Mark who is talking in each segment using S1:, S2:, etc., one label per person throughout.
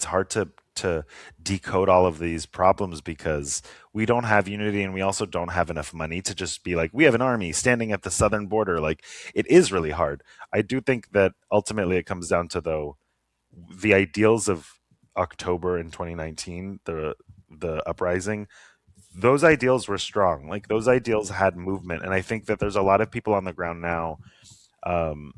S1: it's hard to decode all of these problems because we don't have unity and we also don't have enough money to just be like, we have an army standing at the southern border. Like, it is really hard. I do think that ultimately it comes down to, though, the ideals of October in 2019, the uprising. Those ideals were strong. Like, those ideals had movement, and I think that there's a lot of people on the ground now. Um,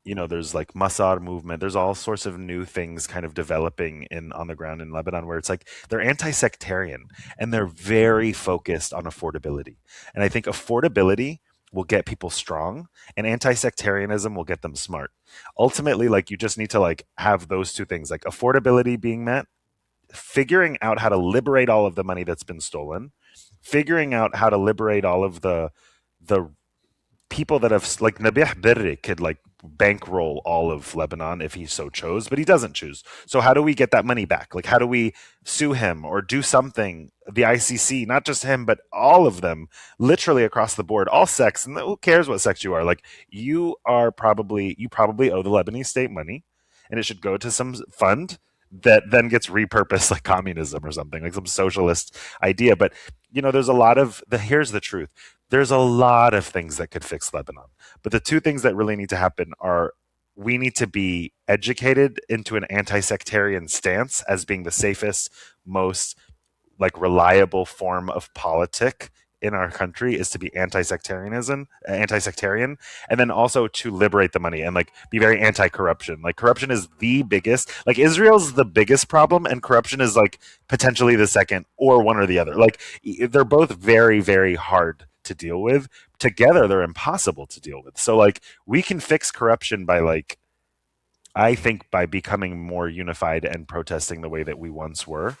S1: there's like Masar movement. There's all sorts of new things kind of developing in on the ground in Lebanon, where it's like they're anti-sectarian and they're very focused on affordability. And I think affordability will get people strong, and anti-sectarianism will get them smart. Ultimately, like, you just need to like have those two things, like affordability being met, figuring out how to liberate all of the money that's been stolen, figuring out how to liberate all of the people that have, like, Nabih Berri could like bankroll all of Lebanon if he so chose, but he doesn't choose. So how do we get that money back? Like, how do we sue him or do something? The ICC, not just him, but all of them, literally across the board, all sects, and who cares what sex you are? Like, you probably owe the Lebanese state money, and it should go to some fund that then gets repurposed like communism or something, like some socialist idea. But there's a lot of here's the truth. There's a lot of things that could fix Lebanon. But the two things that really need to happen are, we need to be educated into an anti-sectarian stance as being the safest, most like reliable form of politic in our country is to be anti-sectarian, and then also to liberate the money and like be very anti-corruption. Like, corruption is the biggest, like, Israel's the biggest problem, and corruption is like potentially the second, or one or the other. Like, they're both very, very hard to deal with. Together they're impossible to deal with. So like, we can fix corruption by, like, I think, by becoming more unified and protesting the way that we once were.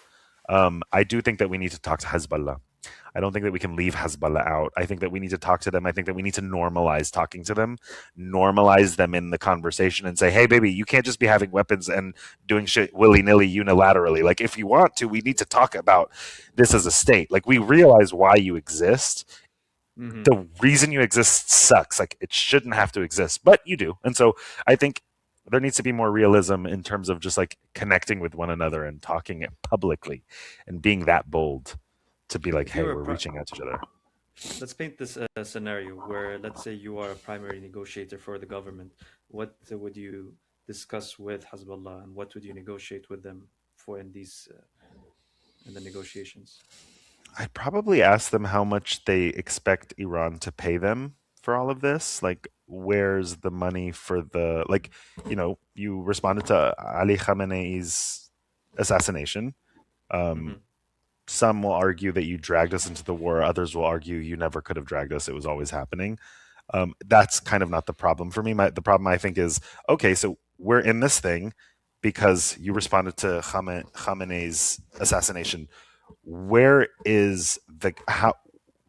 S1: I do think that we need to talk to Hezbollah. I don't think that we can leave Hezbollah out. I think that we need to talk to them. I think that we need to normalize talking to them, normalize them in the conversation, and say, hey, baby, you can't just be having weapons and doing shit willy nilly unilaterally. Like, if you want to, we need to talk about this as a state. Like, we realize why you exist.
S2: Hmm.
S1: The reason you exist sucks. Like, it shouldn't have to exist, but you do. And so I think there needs to be more realism in terms of just like connecting with one another and talking it publicly and being that bold to be like,
S2: If you
S1: hey,
S2: were,
S1: we're reaching out to each other.
S2: let's paint this scenario where, let's say, you are a primary negotiator for the government. What would you discuss with Hezbollah, and what would you negotiate with them for in these in the negotiations?
S1: I'd probably ask them how much they expect Iran to pay them for all of this. Like, where's the money for the, like, you responded to Ali Khamenei's assassination. Um,
S2: Hmm.
S1: some will argue that you dragged us into the war. Others will argue you never could have dragged us. It was always happening. That's kind of not the problem for me. The problem, I think, is, okay, so we're in this thing because you responded to Khamenei's assassination. Where is the how?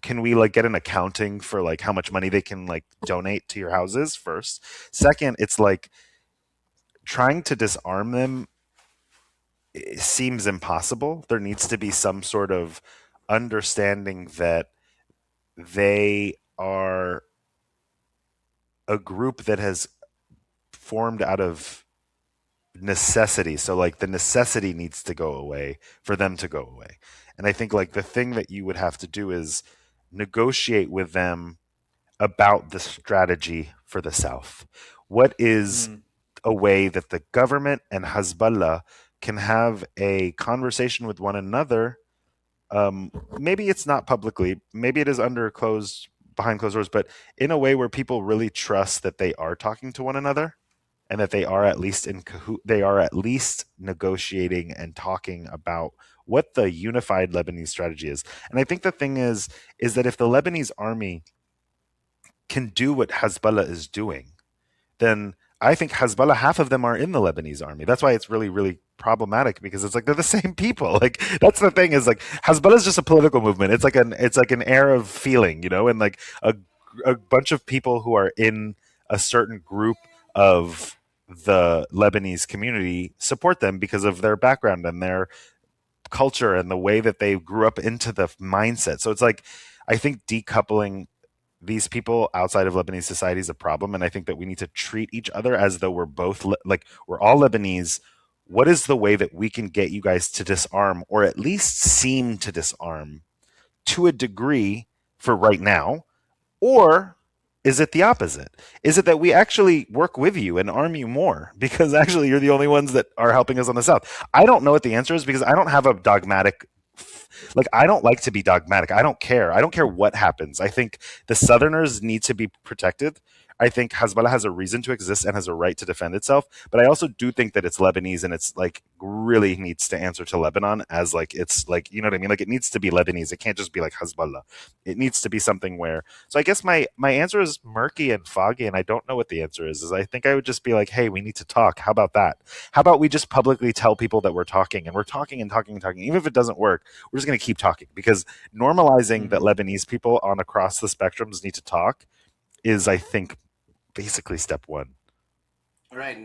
S1: Can we like get an accounting for like how much money they can like donate to your houses first? Second, it's like trying to disarm them seems impossible. There needs to be some sort of understanding that they are a group that has formed out of necessity. So like the necessity needs to go away for them to go away. And I think like the thing that you would have to do is negotiate with them about the strategy for the South. What is
S2: Mm.
S1: a way that the government and Hezbollah can have a conversation with one another? Maybe it's not publicly, maybe it is behind closed doors, but in a way where people really trust that they are talking to one another and that they are at least they are at least negotiating and talking about what the unified Lebanese strategy is. And I think the thing is that if the Lebanese army can do what Hezbollah is doing, then I think Hezbollah, half of them are in the Lebanese army. That's why it's really, really problematic, because it's like they're the same people. Like, that's the thing, is like Hezbollah is just a political movement. It's like an air of feeling, and like a bunch of people who are in a certain group of the Lebanese community support them because of their background and their culture and the way that they grew up into the mindset. So it's like, I think decoupling these people outside of Lebanese society is a problem, and I think that we need to treat each other as though we're both like we're all Lebanese what is the way that we can get you guys to disarm, or at least seem to disarm to a degree for right now? Or is it the opposite? Is it that we actually work with you and arm you more because actually you're the only ones that are helping us on the South? I don't know what the answer is because I don't have a dogmatic, like, I don't like to be dogmatic. I don't care. I don't care what happens. I think the Southerners need to be protected. I think Hezbollah has a reason to exist and has a right to defend itself. But I also do think that it's Lebanese and it's like really needs to answer to Lebanon as like it's like, you know what I mean? Like it needs to be Lebanese. It can't just be like Hezbollah. It needs to be something where, so I guess my answer is murky and foggy, and I don't know what the answer is. Is I think I would just be like, hey, we need to talk. How about that? How about we just publicly tell people that we're talking, and we're talking and talking and talking, even if it doesn't work, we're just going to keep talking, because normalizing that
S2: Hmm.
S1: Lebanese people on across the spectrums need to talk is, I think, basically step one.
S3: All right.